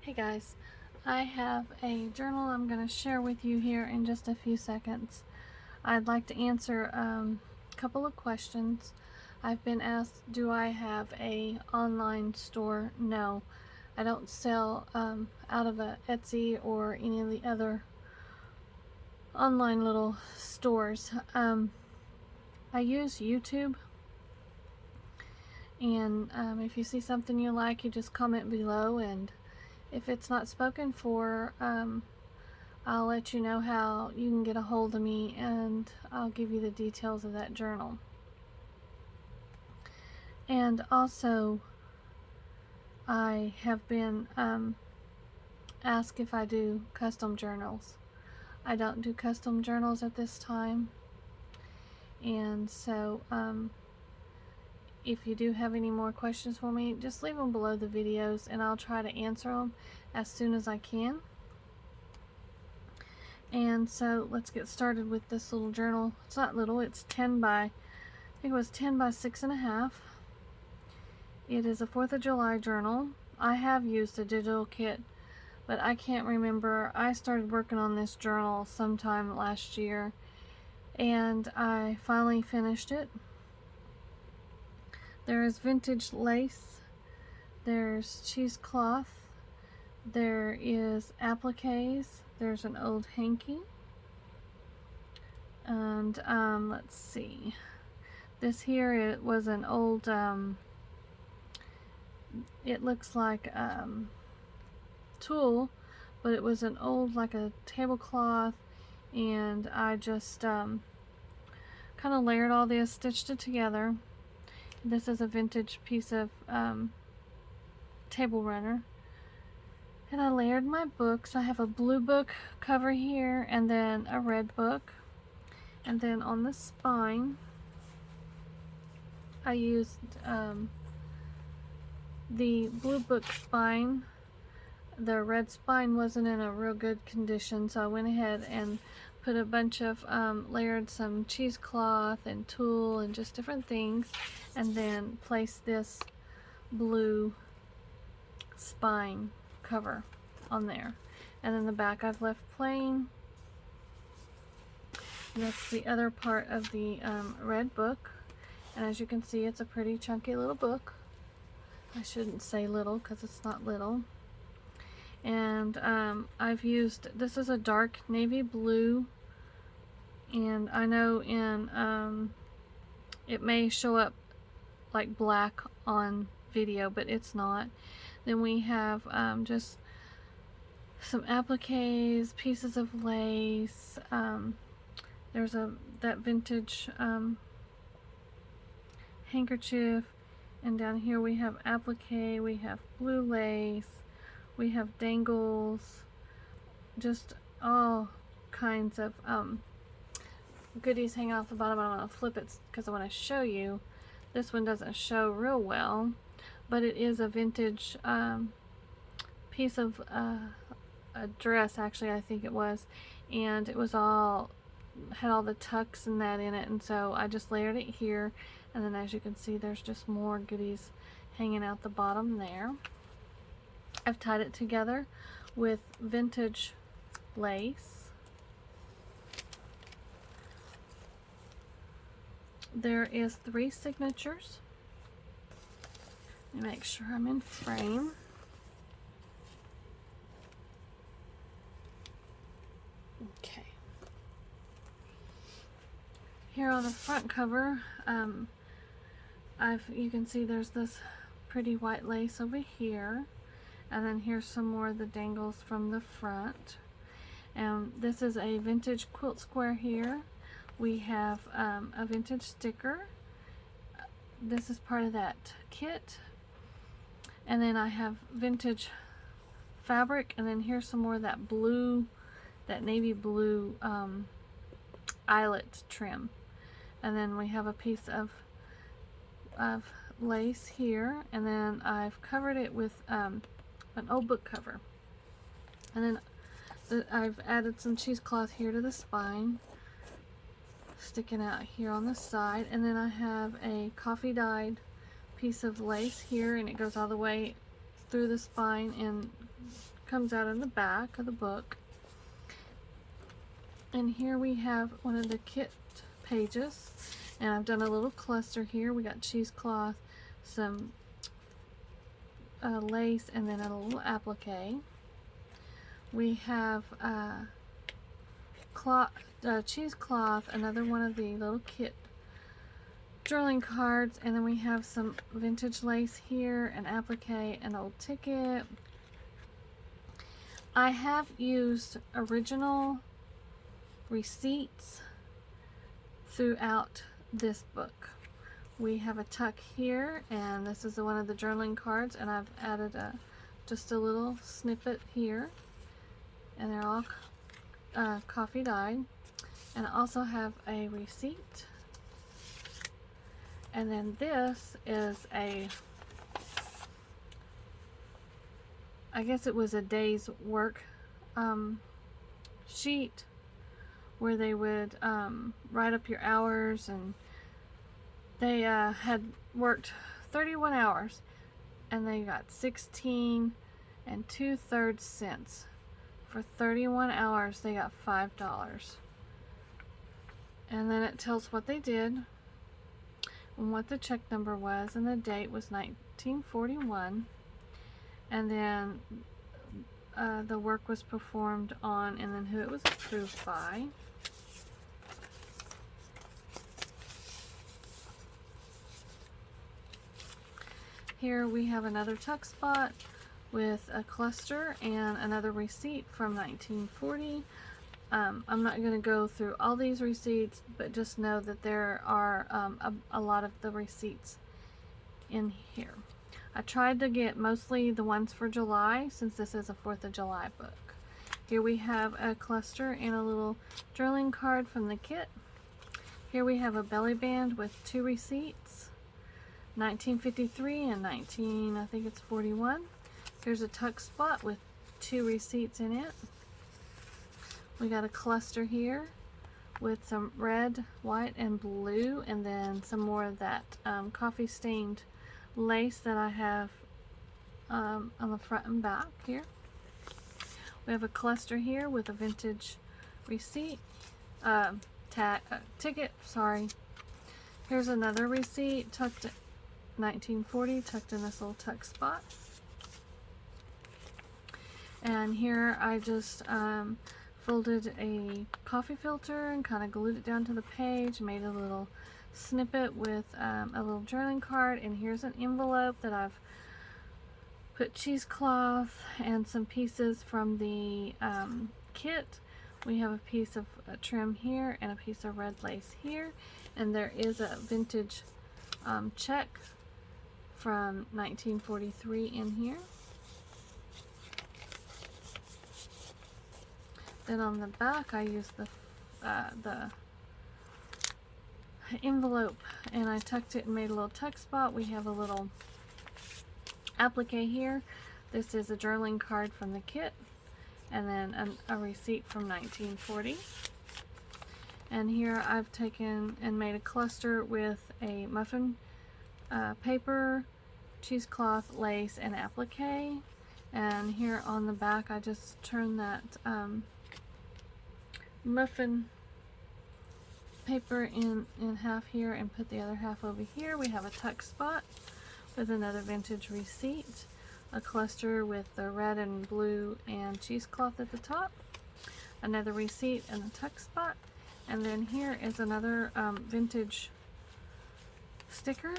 Hey guys, I have a journal I'm going to share with you here in just a few seconds. I'd like to answer a couple of questions. I've been asked, do I have a online store? No, I don't sell out of a Etsy or any of the other online little stores. I use YouTube, and if you see something you like, you just comment below, and if it's not spoken for, I'll let you know how you can get a hold of me, and I'll give you the details of that journal. And also, I have been asked if I do custom journals. I don't do custom journals at this time, and so if you do have any more questions for me, just leave them below the videos and I'll try to answer them as soon as I can. And so let's get started with this little journal. It's not little, it's 10 by, I think it was 10 by 6.5. It is a 4th of July journal. I have used a digital kit, but I can't remember. I started working on this journal sometime last year, and I finally finished it. There is vintage lace, there's cheesecloth, there is appliques, there's an old hanky, and let's see, this here, it was an old, it looks like tulle, but it was an old, like a tablecloth, and I just kind of layered all this, stitched it together. This is a vintage piece of table runner. And I layered my books. I have a blue book cover here, and then a red book. And then on the spine, I used the blue book spine. The red spine wasn't in a real good condition, so I went ahead and put a bunch of layered some cheesecloth and tulle and just different things, and then placed this blue spine cover on there. And then the back I've left plain. And that's the other part of the red book, and as you can see, it's a pretty chunky little book. I shouldn't say little because it's not little. And I've used, this is a dark navy blue, and I know in it may show up like black on video, but it's not. Then we have just some appliques, pieces of lace, there's that vintage handkerchief, and down here we have applique, we have blue lace, we have dangles, just all kinds of goodies hanging off the bottom. I'm going to flip it because I want to show you. This one doesn't show real well, but it is a vintage piece of a dress, actually, I think it was, and it was all, had all the tucks and that in it, and so I just layered it here, and then as you can see, there's just more goodies hanging out the bottom there. I've tied it together with vintage lace. There is 3 signatures. Let me make sure I'm in frame. Okay. Here on the front cover, you can see there's this pretty white lace over here, and then here's some more of the dangles from the front. And this is a vintage quilt square here. We have a vintage sticker. This is part of that kit. And then I have vintage fabric, and then here's some more of that blue, that navy blue eyelet trim. And then we have a piece of lace here, and then I've covered it with an old book cover. And then I've added some cheesecloth here to the spine, sticking out here on the side, and then I have a coffee dyed piece of lace here, and it goes all the way through the spine and comes out in the back of the book. And here we have one of the kit pages, and I've done a little cluster here. We got cheesecloth, some lace, and then a little applique. We have cheesecloth, another one of the little kit journaling cards, and then we have some vintage lace here, an applique, an old ticket. I have used original receipts throughout this book. We have a tuck here, and this is one of the journaling cards, and I've added just a little snippet here, and they're all coffee dyed. And I also have a receipt, and then this is I guess it was a day's work sheet where they would write up your hours, and they had worked 31 hours and they got 16 2/3 cents. For 31 hours they got $5. And then it tells what they did and what the check number was, and the date was 1941, and then the work was performed on, and then who it was approved by. Here we have another tuck spot with a cluster and another receipt from 1940. I'm not going to go through all these receipts, but just know that there are a lot of the receipts in here. I tried to get mostly the ones for July, since this is a 4th of July book. Here we have a cluster and a little journaling card from the kit. Here we have a belly band with 2 receipts, 1953 and I think it's 41. Here's a tuck spot with 2 receipts in it. We got a cluster here with some red, white, and blue, and then some more of that coffee stained lace that I have on the front and back here. We have a cluster here with a vintage receipt, ticket, sorry. Here's another receipt, tucked 1940, tucked in this little tuck spot. And here I just folded a coffee filter and kind of glued it down to the page, made a little snippet with a little journaling card, and here's an envelope that I've put cheesecloth and some pieces from the kit. We have a piece of trim here and a piece of red lace here, and there is a vintage check from 1943 in here. Then on the back I used the envelope, and I tucked it and made a little tuck spot. We have a little applique here. This is a journaling card from the kit, and then a receipt from 1940. And here I've taken and made a cluster with a muffin paper, cheesecloth, lace, and applique. And here on the back I just turned that muffin paper in half here and put the other half over here. We have a tuck spot with another vintage receipt, a cluster with the red and blue and cheesecloth at the top, another receipt and a tuck spot, and then here is another vintage sticker.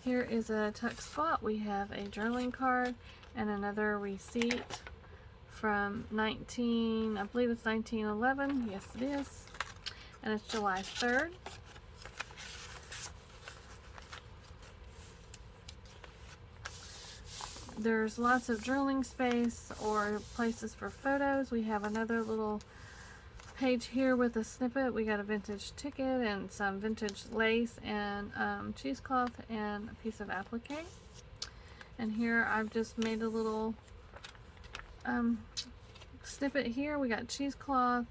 Here is a tuck spot. We have a journaling card and another receipt from I believe it's 1911. Yes, it is. And it's July 3rd. There's lots of journaling space or places for photos. We have another little page here with a snippet. We got a vintage ticket and some vintage lace and cheesecloth and a piece of applique. And here I've just made a little snippet here. We got cheesecloth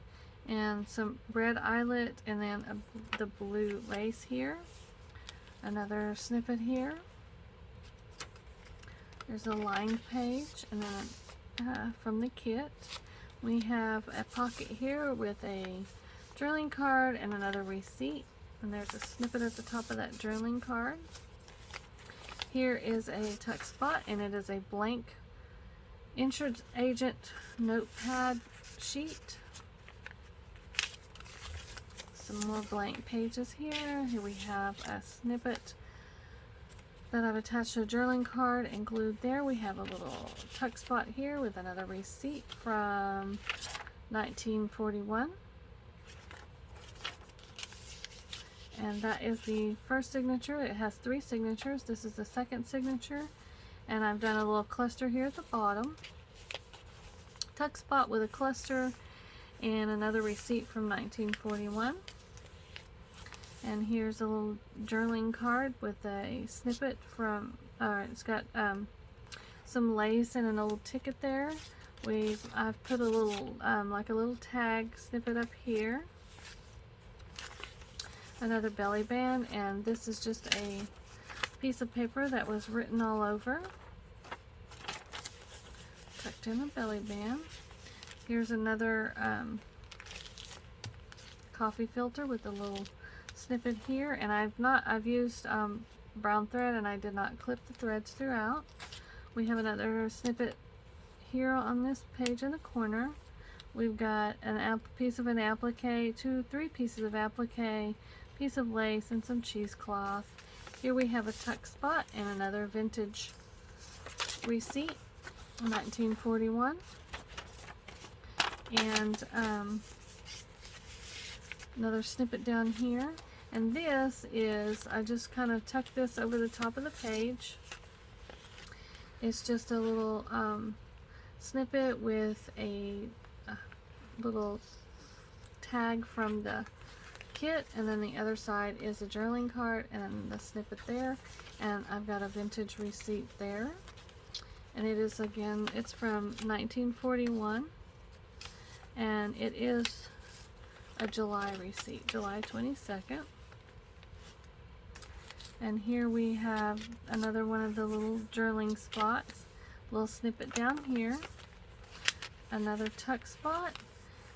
and some red eyelet, and then the blue lace here. Another snippet here. There's a lined page, and then from the kit, we have a pocket here with a drilling card and another receipt. And there's a snippet at the top of that drilling card. Here is a tuck spot, and it is a blank insurance agent notepad sheet. Some more blank pages here. Here we have a snippet that I've attached to a journaling card and glued there. We have a little tuck spot here with another receipt from 1941. And that is the first signature. It has 3 signatures. This is the second signature. And I've done a little cluster here at the bottom. Tuck spot with a cluster and another receipt from 1941. And here's a little journaling card with a snippet from, it's got some lace and a little ticket there. I've put a little, like a little tag snippet up here. Another belly band, and this is just a piece of paper that was written all over. Tucked in a belly band. Here's another coffee filter with a little snippet here, and I've used brown thread, and I did not clip the threads throughout. We have another snippet here on this page in the corner. We've got a piece of an applique, 3 pieces of applique, piece of lace, and some cheesecloth. Here we have a tuck spot and another vintage receipt, 1941. And another snippet down here. And this is, I just kind of tucked this over the top of the page. It's just a little snippet with a little tag from the kit, and then the other side is a journaling card and the snippet there, and I've got a vintage receipt there, and it is, again, it's from 1941, and it is a July receipt, July 22nd. And here we have another one of the little journaling spots, little snippet down here, another tuck spot,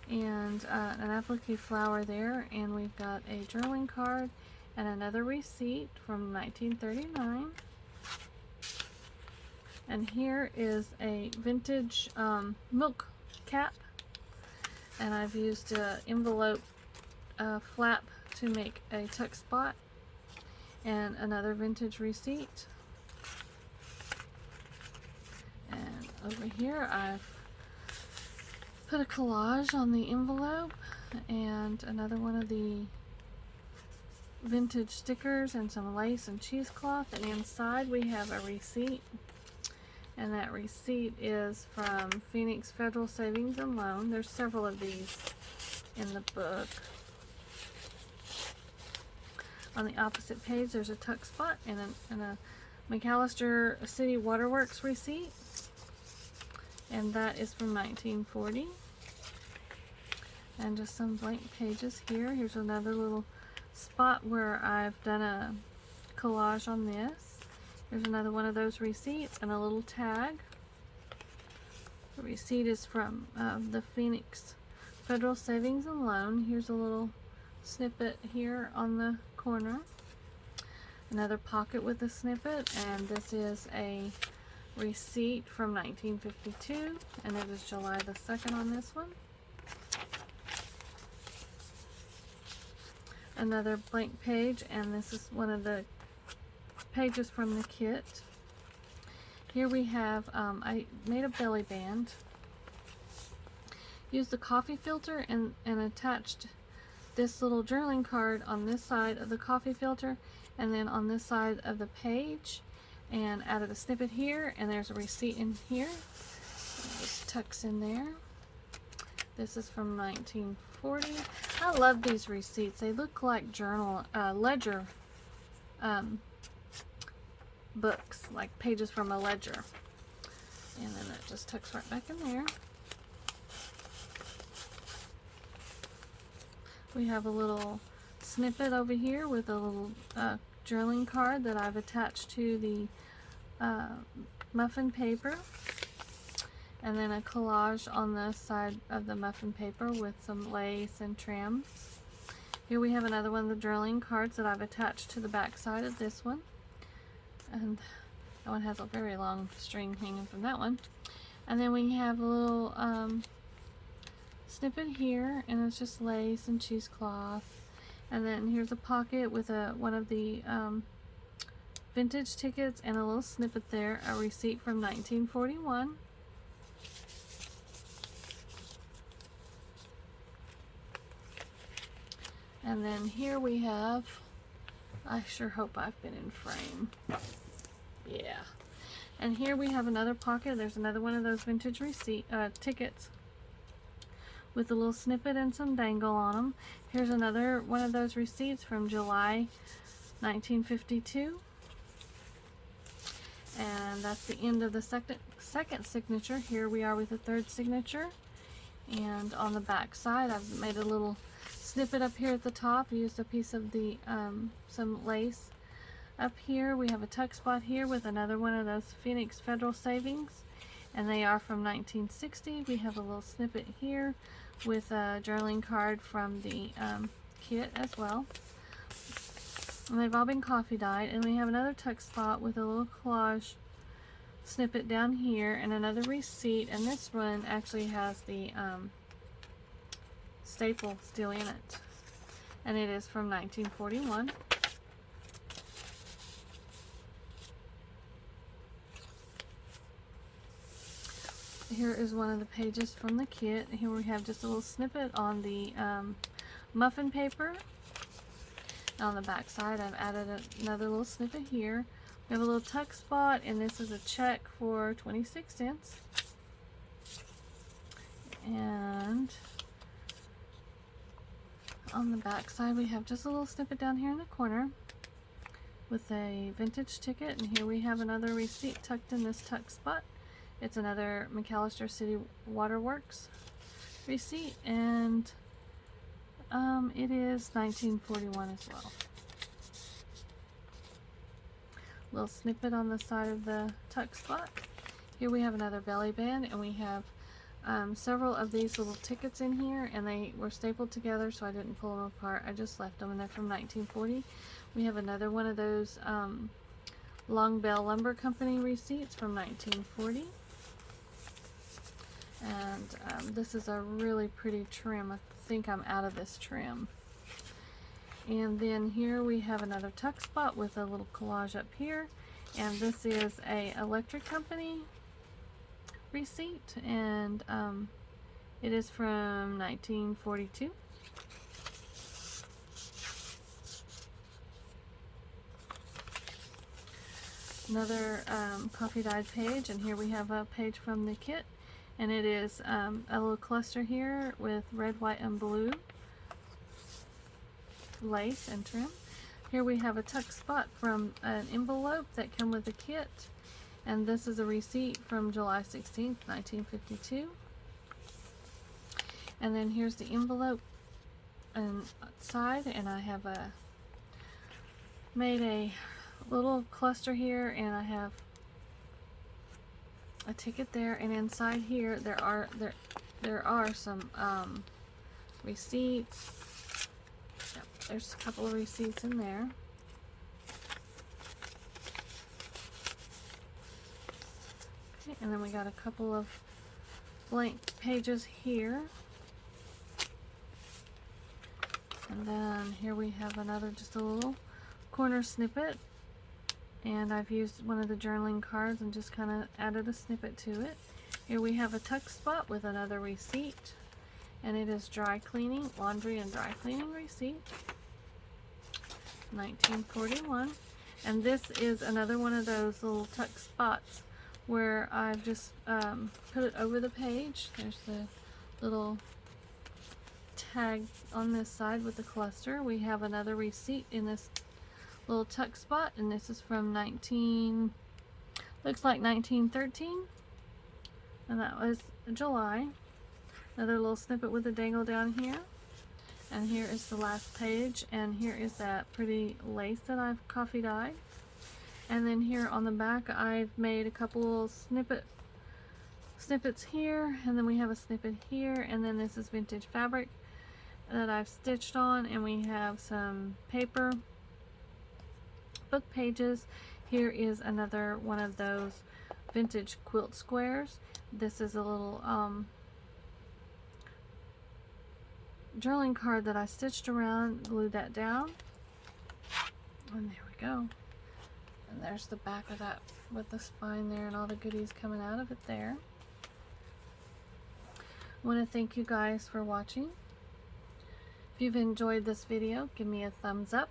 and an applique flower there, and we've got a journaling card and another receipt from 1939. And here is a vintage milk cap, and I've used an envelope flap to make a tuck spot, and another vintage receipt. And over here I've put a collage on the envelope and another one of the vintage stickers and some lace and cheesecloth, and inside we have a receipt, and that receipt is from Phoenix Federal Savings and Loan. There's several of these in the book. On the opposite page there's a tuck spot and a McAllister City Waterworks receipt, and that is from 1940. And just some blank pages here. Here's another little spot where I've done a collage on this. Here's another one of those receipts and a little tag. The receipt is from the Phoenix Federal Savings and Loan. Here's a little snippet here on the corner. Another pocket with a snippet, and this is a receipt from 1952, and it is July the 2nd on this one. Another blank page, and this is one of the pages from the kit. Here we have, I made a belly band, used the coffee filter and attached this little journaling card on this side of the coffee filter, and then on this side of the page, and added a snippet here, and there's a receipt in here. It just tucks in there. This is from 1940. I love these receipts. They look like journal, ledger books, like pages from a ledger. And then that just tucks right back in there. We have a little snippet over here with a little journaling card that I've attached to the muffin paper, and then a collage on the side of the muffin paper with some lace and trim. Here we have another one of the journaling cards that I've attached to the back side of this one. And that one has a very long string hanging from that one. And then we have a little snippet here, and it's just lace and cheesecloth. And then here's a pocket with one of the vintage tickets and a little snippet there, a receipt from 1941. And then here we have, I sure hope I've been in frame. Yeah. And here we have another pocket. There's another one of those vintage tickets with a little snippet and some dangle on them. Here's another one of those receipts from July 1952. And that's the end of the second signature. Here we are with the third signature. And on the back side, I've made a little snippet up here at the top. Used a piece of the some lace up here. We have a tuck spot here with another one of those Phoenix Federal Savings, and they are from 1960. We have a little snippet here with a journaling card from the kit as well, and they've all been coffee dyed. And we have another tuck spot with a little collage snippet down here and another receipt, and this one actually has the staple still in it, and it is from 1941. Here is one of the pages from the kit. Here we have just a little snippet on the muffin paper. On the back side, I've added another little snippet here. We have a little tuck spot, and this is a check for 26 cents. And on the back side, we have just a little snippet down here in the corner with a vintage ticket. And here we have another receipt tucked in this tuck spot. It's another McAllister City Waterworks receipt, and it is 1941 as well. Little snippet on the side of the tuck spot. Here we have another belly band, and we have several of these little tickets in here, and they were stapled together, so I didn't pull them apart. I just left them, and they're from 1940. We have another one of those Long Bell Lumber Company receipts from 1940. And this is a really pretty trim. I think I'm out of this trim. And then here we have another tuck spot with a little collage up here. And this is a electric company receipt, and it is from 1942. Another coffee dyed page, and here we have a page from the kit. And it is a little cluster here with red, white, and blue lace and trim. Here we have a tuck spot from an envelope that came with the kit. And this is a receipt from July 16th, 1952. And then here's the envelope side. And I have made a little cluster here, and I have a ticket there, and inside here there are some receipts. Yep, there's a couple of receipts in there. Okay, and then we got a couple of blank pages here. And then here we have another, just a little corner snippet. And I've used one of the journaling cards and just kind of added a snippet to it. Here we have a tuck spot with another receipt. And it is dry cleaning, laundry and dry cleaning receipt. 1941. And this is another one of those little tuck spots where I've just put it over the page. There's the little tag on this side with the cluster. We have another receipt in this little tuck spot, and this is from looks like 1913, and that was July. Another little snippet with a dangle down here, and here is the last page, and here is that pretty lace that I've coffee dyed. And then here on the back, I've made a couple little snippets here, and then we have a snippet here, and then this is vintage fabric that I've stitched on, and we have some paper book pages. Here is another one of those vintage quilt squares. This is a little journaling card that I stitched around, glued that down, and there we go. And there's the back of that with the spine there and all the goodies coming out of it there. I want to thank you guys for watching. If you've enjoyed this video, give me a thumbs up.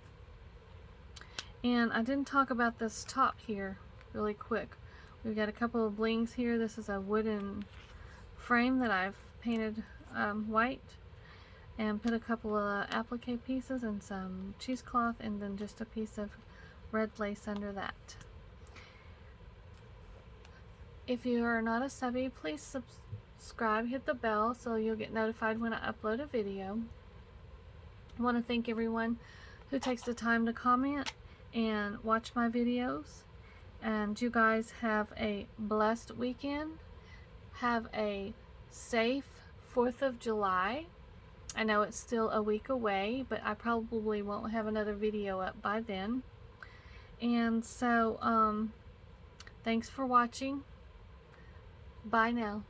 And I didn't talk about this top here really quick. We've got a couple of blings here. This is a wooden frame that I've painted white, and put a couple of applique pieces and some cheesecloth, and then just a piece of red lace under that. If you are not a subby, please subscribe, hit the bell so you'll get notified when I upload a video. I want to thank everyone who takes the time to comment and watch my videos. And you guys have a blessed weekend. Have a safe 4th of July. I know it's still a week away, but I probably won't have another video up by then. And so, thanks for watching. Bye now.